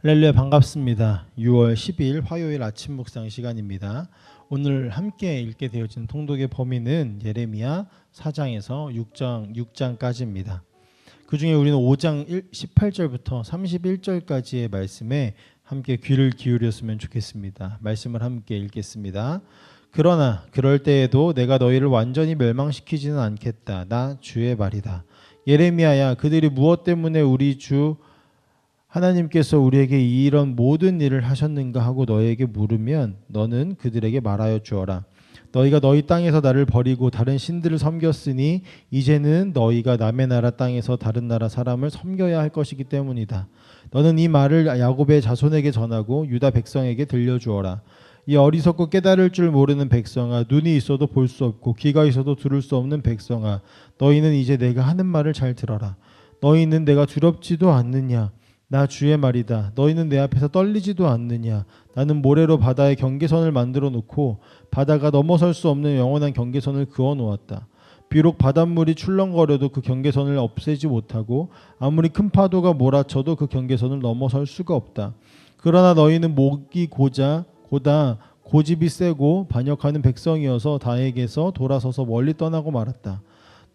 할렐루야, 반갑습니다. 6월 12일 화요일 아침 묵상 시간입니다. 오늘 함께 읽게 되어진 통독의 범위는 예레미야 4장에서 6장까지입니다. 그 중에 우리는 5장 18절부터 31절까지의 말씀에 함께 귀를 기울였으면 좋겠습니다. 말씀을 함께 읽겠습니다. 그러나 그럴 때에도 내가 너희를 완전히 멸망시키지는 않겠다. 나 주의 말이다. 예레미야야, 그들이 무엇 때문에 우리 주 하나님께서 우리에게 이런 모든 일을 하셨는가 하고 너에게 물으면 너는 그들에게 말하여 주어라. 너희가 너희 땅에서 나를 버리고 다른 신들을 섬겼으니 이제는 너희가 남의 나라 땅에서 다른 나라 사람을 섬겨야 할 것이기 때문이다. 너는 이 말을 야곱의 자손에게 전하고 유다 백성에게 들려주어라. 이 어리석고 깨달을 줄 모르는 백성아, 눈이 있어도 볼 수 없고 귀가 있어도 들을 수 없는 백성아, 너희는 이제 내가 하는 말을 잘 들어라. 너희는 내가 두렵지도 않느냐? 나 주의 말이다. 너희는 내 앞에서 떨리지도 않느냐? 나는 모래로 바다의 경계선을 만들어 놓고 바다가 넘어설 수 없는 영원한 경계선을 그어 놓았다. 비록 바닷물이 출렁거려도 그 경계선을 없애지 못하고 아무리 큰 파도가 몰아쳐도 그 경계선을 넘어설 수가 없다. 그러나 너희는 목이 고다 고집이 세고 반역하는 백성이어서 나에게서 돌아서서 멀리 떠나고 말았다.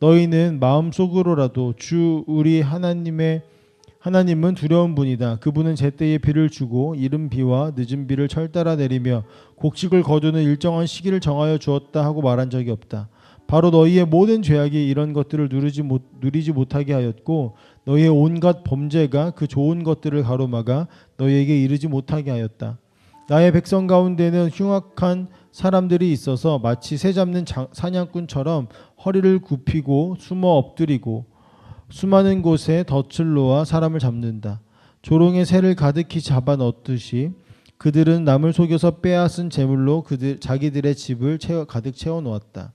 너희는 마음속으로라도 주 우리 하나님은 두려운 분이다. 그분은 제때에 비를 주고 이른 비와 늦은 비를 철따라 내리며 곡식을 거두는 일정한 시기를 정하여 주었다 하고 말한 적이 없다. 바로 너희의 모든 죄악이 이런 것들을 누리지 못하게 하였고 너희의 온갖 범죄가 그 좋은 것들을 가로막아 너희에게 이르지 못하게 하였다. 나의 백성 가운데는 흉악한 사람들이 있어서 마치 새 잡는 사냥꾼처럼 허리를 굽히고 숨어 엎드리고 수많은 곳에 덫을 놓아 사람을 잡는다. 조롱의 새를 가득히 잡아 넣듯이 그들은 남을 속여서 빼앗은 재물로 자기들의 집을 가득 채워 놓았다.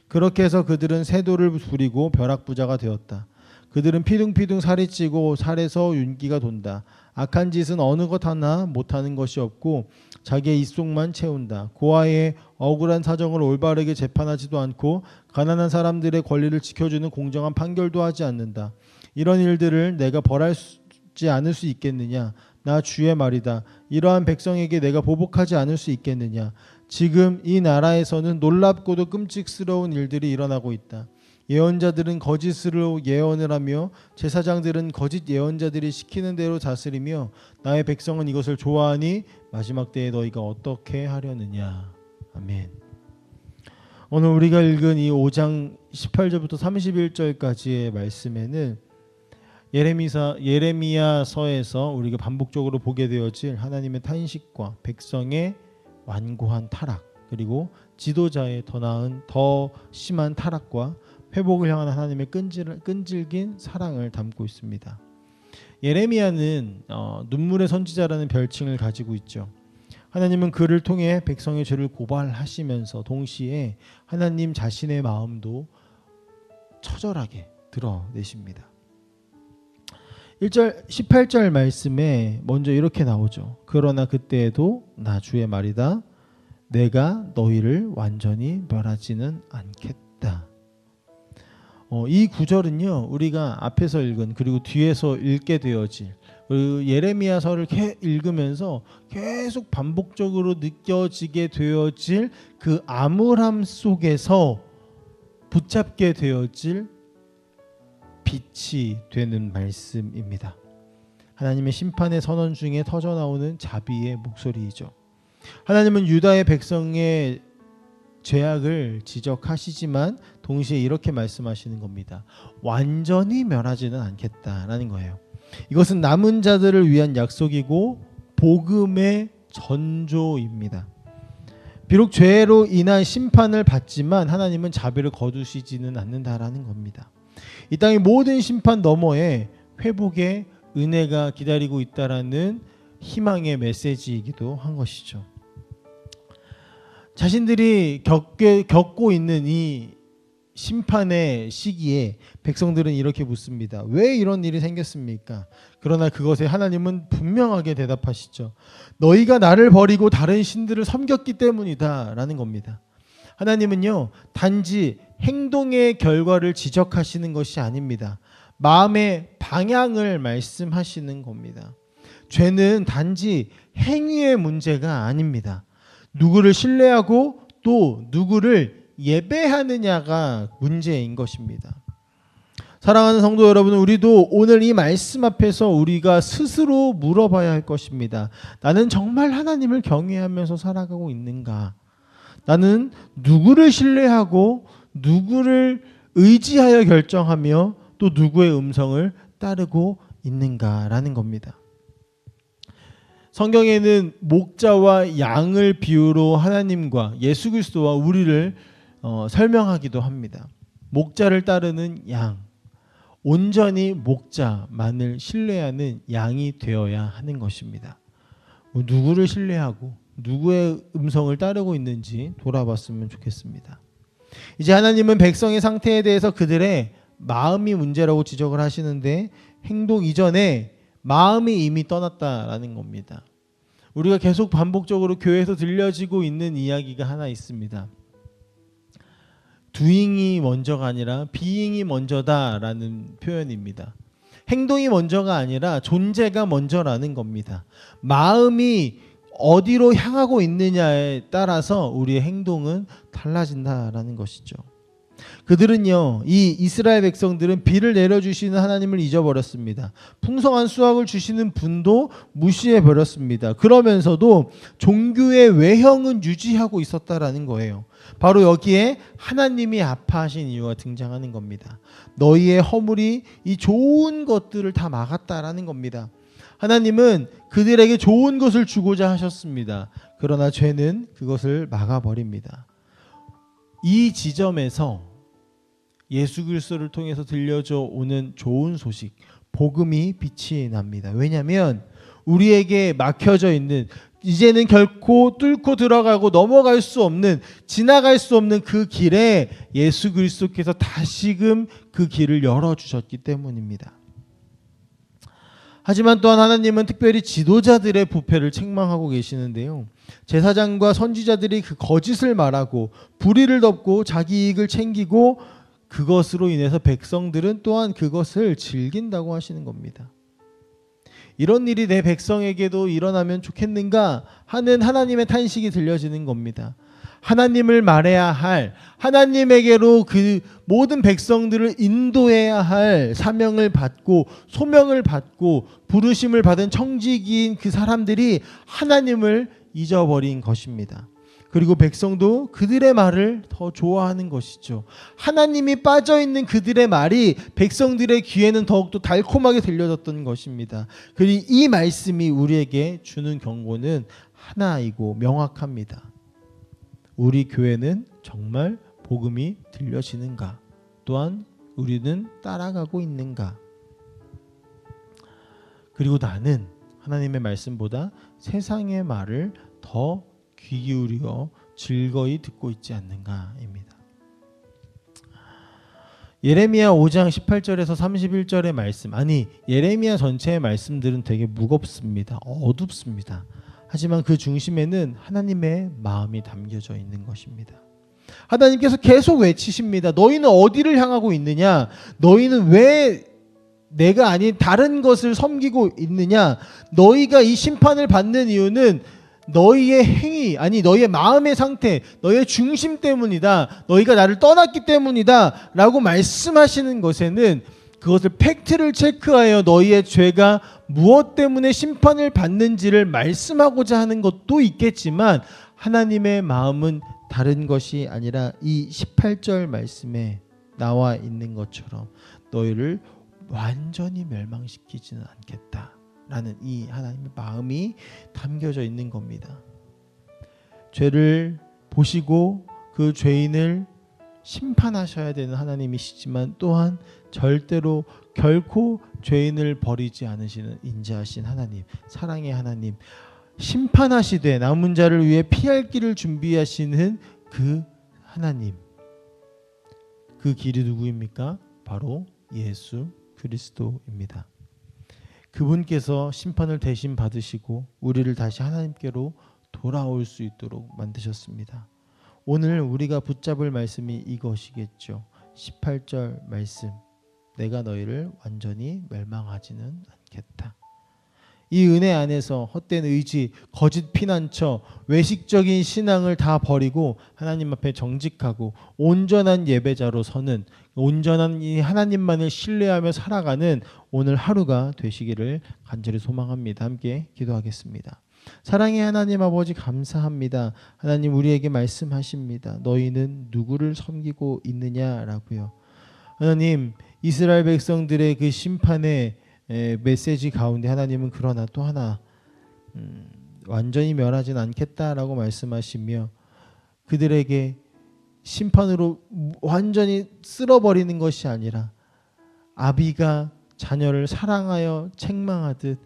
그렇게 해서 그들은 세도를 부리고 벼락부자가 되었다. 그들은 피둥피둥 살이 찌고 살에서 윤기가 돈다. 악한 짓은 어느 것 하나 못하는 것이 없고 자기의 입속만 채운다. 고아의 억울한 사정을 올바르게 재판하지도 않고 가난한 사람들의 권리를 지켜주는 공정한 판결도 하지 않는다. 이런 일들을 내가 벌하지 않을 수 있겠느냐? 나 주의 말이다. 이러한 백성에게 내가 보복하지 않을 수 있겠느냐? 지금 이 나라에서는 놀랍고도 끔찍스러운 일들이 일어나고 있다. 예언자들은 거짓으로 예언을 하며 제사장들은 거짓 예언자들이 시키는 대로 다스리며 나의 백성은 이것을 좋아하니 마지막 때에 너희가 어떻게 하려느냐. 아멘. 오늘 우리가 읽은 이 5장 18절부터 31절까지의 말씀에는 예레미야서에서 우리가 반복적으로 보게 되어질 하나님의 탄식과 백성의 완고한 타락, 그리고 지도자의 더 심한 타락과 회복을 향한 하나님의 끈질긴 사랑을 담고 있습니다. 예레미야는 눈물의 선지자라는 별칭을 가지고 있죠. 하나님은 그를 통해 백성의 죄를 고발하시면서 동시에 하나님 자신의 마음도 처절하게 드러내십니다. 18절 말씀에 먼저 이렇게 나오죠. 그러나 그때에도 나 주의 말이다. 내가 너희를 완전히 멸하지는 않겠다. 이 구절은요, 우리가 앞에서 읽은 그리고 뒤에서 읽게 되어질 예레미야서를 읽으면서 계속 반복적으로 느껴지게 되어질 그 암울함 속에서 붙잡게 되어질 빛이 되는 말씀입니다. 하나님의 심판의 선언 중에 터져나오는 자비의 목소리이죠. 하나님은 유다의 백성의 죄악을 지적하시지만 동시에 이렇게 말씀하시는 겁니다. 완전히 멸하지는 않겠다라는 거예요. 이것은 남은 자들을 위한 약속이고 복음의 전조입니다. 비록 죄로 인한 심판을 받지만 하나님은 자비를 거두시지는 않는다라는 겁니다. 이 땅의 모든 심판 너머에 회복의 은혜가 기다리고 있다라는 희망의 메시지이기도 한 것이죠. 자신들이 겪고 있는 이 심판의 시기에 백성들은 이렇게 묻습니다. 왜 이런 일이 생겼습니까? 그러나 그것에 하나님은 분명하게 대답하시죠. 너희가 나를 버리고 다른 신들을 섬겼기 때문이다 라는 겁니다. 하나님은요, 단지 행동의 결과를 지적하시는 것이 아닙니다. 마음의 방향을 말씀하시는 겁니다. 죄는 단지 행위의 문제가 아닙니다. 누구를 신뢰하고 또 누구를 예배하느냐가 문제인 것입니다. 사랑하는 성도 여러분, 우리도 오늘 이 말씀 앞에서 우리가 스스로 물어봐야 할 것입니다. 나는 정말 하나님을 경외하면서 살아가고 있는가? 나는 누구를 신뢰하고 누구를 의지하여 결정하며 또 누구의 음성을 따르고 있는가라는 겁니다. 성경에는 목자와 양을 비유로 하나님과 예수 그리스도와 우리를 설명하기도 합니다. 목자를 따르는 양, 온전히 목자만을 신뢰하는 양이 되어야 하는 것입니다. 누구를 신뢰하고 누구의 음성을 따르고 있는지 돌아봤으면 좋겠습니다. 이제 하나님은 백성의 상태에 대해서 그들의 마음이 문제라고 지적을 하시는데 행동 이전에 마음이 이미 떠났다라는 겁니다. 우리가 계속 반복적으로 교회에서 들려지고 있는 이야기가 하나 있습니다. doing이 먼저가 아니라 being이 먼저다라는 표현입니다. 행동이 먼저가 아니라 존재가 먼저라는 겁니다. 마음이 어디로 향하고 있느냐에 따라서 우리의 행동은 달라진다라는 것이죠. 그들은요, 이 이스라엘 백성들은 비를 내려주시는 하나님을 잊어버렸습니다. 풍성한 수확을 주시는 분도 무시해버렸습니다. 그러면서도 종교의 외형은 유지하고 있었다라는 거예요. 바로 여기에 하나님이 아파하신 이유가 등장하는 겁니다. 너희의 허물이 이 좋은 것들을 다 막았다라는 겁니다. 하나님은 그들에게 좋은 것을 주고자 하셨습니다. 그러나 죄는 그것을 막아버립니다. 이 지점에서 예수 그리스도를 통해서 들려져 오는 좋은 소식, 복음이 빛이 납니다. 왜냐하면 우리에게 막혀져 있는, 이제는 결코 뚫고 들어가고 넘어갈 수 없는, 지나갈 수 없는 그 길에 예수 그리스도께서 다시금 그 길을 열어주셨기 때문입니다. 하지만 또한 하나님은 특별히 지도자들의 부패를 책망하고 계시는데요. 제사장과 선지자들이 그 거짓을 말하고 불의를 덮고 자기 이익을 챙기고 그것으로 인해서 백성들은 또한 그것을 즐긴다고 하시는 겁니다. 이런 일이 내 백성에게도 일어나면 좋겠는가 하는 하나님의 탄식이 들려지는 겁니다. 하나님을 말해야 할, 하나님에게로 그 모든 백성들을 인도해야 할 사명을 받고 소명을 받고 부르심을 받은 청지기인 그 사람들이 하나님을 잊어버린 것입니다. 그리고 백성도 그들의 말을 더 좋아하는 것이죠. 하나님이 빠져있는 그들의 말이 백성들의 귀에는 더욱더 달콤하게 들려졌던 것입니다. 그리고 이 말씀이 우리에게 주는 경고는 하나이고 명확합니다. 우리 교회는 정말 복음이 들려지는가? 또한 우리는 따라가고 있는가? 그리고 나는 하나님의 말씀보다 세상의 말을 더 귀 기울여 즐거이 듣고 있지 않는가입니다. 예레미야 5장 18절에서 31절의 말씀, 아니 예레미야 전체의 말씀들은 되게 무겁습니다. 어둡습니다. 하지만 그 중심에는 하나님의 마음이 담겨져 있는 것입니다. 하나님께서 계속 외치십니다. 너희는 어디를 향하고 있느냐? 너희는 왜 내가 아닌 다른 것을 섬기고 있느냐? 너희가 이 심판을 받는 이유는 너희의 행위, 아니 너희의 마음의 상태, 너희의 중심 때문이다. 너희가 나를 떠났기 때문이다 라고 말씀하시는 것에는 그것을 팩트를 체크하여 너희의 죄가 무엇 때문에 심판을 받는지를 말씀하고자 하는 것도 있겠지만 하나님의 마음은 다른 것이 아니라 이 18절 말씀에 나와 있는 것처럼 너희를 완전히 멸망시키지는 않겠다 라는 이 하나님의 마음이 담겨져 있는 겁니다. 죄를 보시고 그 죄인을 심판하셔야 되는 하나님이시지만 또한 절대로 결코 죄인을 버리지 않으시는 인자하신 하나님, 사랑의 하나님, 심판하시되 남은 자를 위해 피할 길을 준비하시는 그 하나님, 그 길이 누구입니까? 바로 예수 그리스도입니다. 그분께서 심판을 대신 받으시고 우리를 다시 하나님께로 돌아올 수 있도록 만드셨습니다. 오늘 우리가 붙잡을 말씀이 이것이겠죠. 18절 말씀, 내가 너희를 완전히 멸망하지는 않겠다. 이 은혜 안에서 헛된 의지, 거짓 피난처, 외식적인 신앙을 다 버리고 하나님 앞에 정직하고 온전한 예배자로 서는, 온전한 이 하나님만을 신뢰하며 살아가는 오늘 하루가 되시기를 간절히 소망합니다. 함께 기도하겠습니다. 사랑의 하나님 아버지, 감사합니다. 하나님, 우리에게 말씀하십니다. 너희는 누구를 섬기고 있느냐라고요. 하나님, 이스라엘 백성들의 그 심판의 메시지 가운데 하나님은 그러나 또 하나 완전히 멸하진 않겠다라고 말씀하시며 그들에게 심판으로 완전히 쓸어버리는 것이 아니라 아비가 자녀를 사랑하여 책망하듯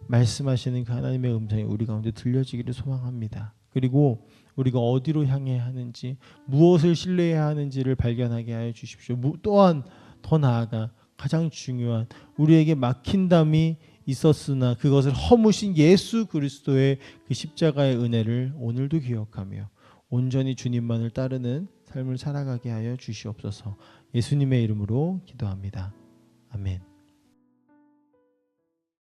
말씀하시는 그 하나님의 음성이 우리 가운데 들려지기를 소망합니다. 그리고 우리가 어디로 향해야 하는지, 무엇을 신뢰해야 하는지를 발견하게 하여 주십시오. 또한 더 나아가 가장 중요한, 우리에게 막힌담이 있었으나 그것을 허무신 예수 그리스도의 그 십자가의 은혜를 오늘도 기억하며 온전히 주님만을 따르는 삶을 살아가게 하여 주시옵소서. 예수님의 이름으로 기도합니다. 아멘.